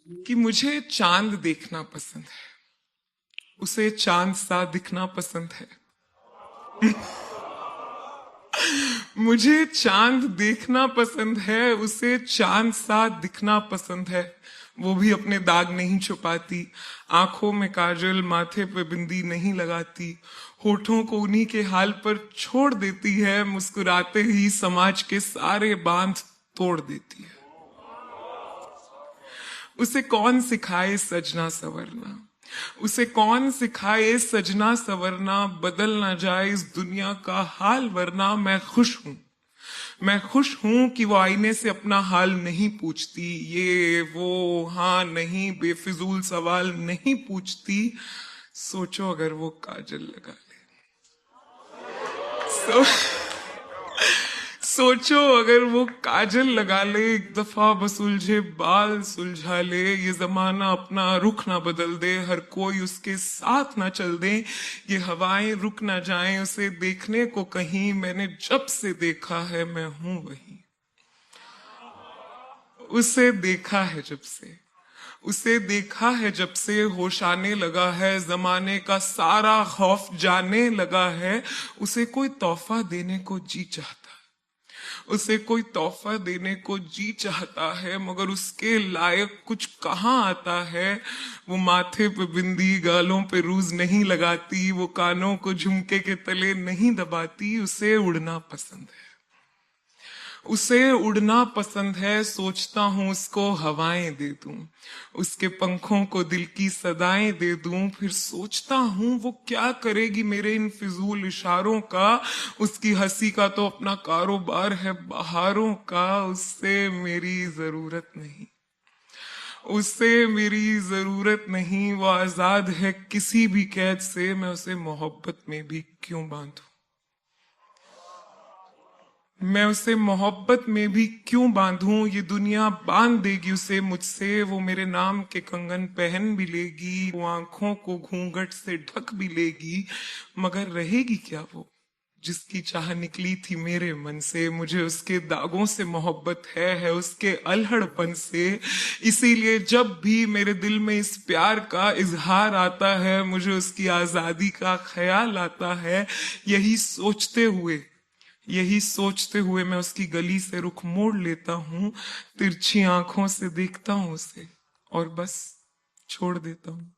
कि मुझे चांद देखना पसंद है, उसे चांद सा दिखना पसंद है। मुझे चांद देखना पसंद है, उसे चांद सा दिखना पसंद है। वो भी अपने दाग नहीं छुपाती, आंखों में काजल, माथे पे बिंदी नहीं लगाती, होठों को उन्हीं के हाल पर छोड़ देती है, मुस्कुराते ही समाज के सारे बांध तोड़ देती है। उसे कौन सिखाए सजना संवरना, उसे कौन सिखाए सजना संवरना, बदल ना जाए इस दुनिया का हाल वरना। मैं खुश हूं, मैं खुश हूं कि वो आईने से अपना हाल नहीं पूछती, ये वो हाँ नहीं बेफिजूल सवाल नहीं पूछती। सोचो अगर वो काजल लगा ले, सोचो अगर वो काजल लगा ले, एक दफा बस उलझे बाल सुलझा ले, ये जमाना अपना रुख ना बदल दे, हर कोई उसके साथ ना चल दे, ये हवाएं रुक ना जाएं उसे देखने को कहीं, मैंने जब से देखा है मैं हूं वही। उसे देखा है जब से, उसे देखा है जब से, होश आने लगा है, जमाने का सारा खौफ जाने लगा है। उसे कोई तोहफा देने को जी चाहता, उसे कोई तोहफा देने को जी चाहता है, मगर उसके लायक कुछ कहाँ आता है। वो माथे पे बिंदी, गालों पे रूज नहीं लगाती, वो कानों को झुमके के तले नहीं दबाती। उसे उड़ना पसंद है, उसे उड़ना पसंद है, सोचता हूं उसको हवाएं दे दूं, उसके पंखों को दिल की सदाएं दे दूं, फिर सोचता हूं वो क्या करेगी मेरे इन फिजूल इशारों का। उसकी हंसी का तो अपना कारोबार है बहारों का, उससे मेरी जरूरत नहीं, उससे मेरी जरूरत नहीं। वो आजाद है किसी भी कैद से, मैं उसे मोहब्बत में भी क्यों बांधूं, मैं उसे मोहब्बत में भी क्यों बांधूं। ये दुनिया बांध देगी उसे मुझसे, वो मेरे नाम के कंगन पहन भी लेगी, वो आंखों को घूंघट से ढक भी लेगी, मगर रहेगी क्या वो जिसकी चाह निकली थी मेरे मन से। मुझे उसके दागों से मोहब्बत है उसके अल्हड़पन से। इसीलिए जब भी मेरे दिल में इस प्यार का इजहार आता है, मुझे उसकी आजादी का ख्याल आता है। यही सोचते हुए मैं उसकी गली से रुख मोड़ लेता हूँ, तिरछी आंखों से देखता हूँ उसे और बस छोड़ देता हूँ।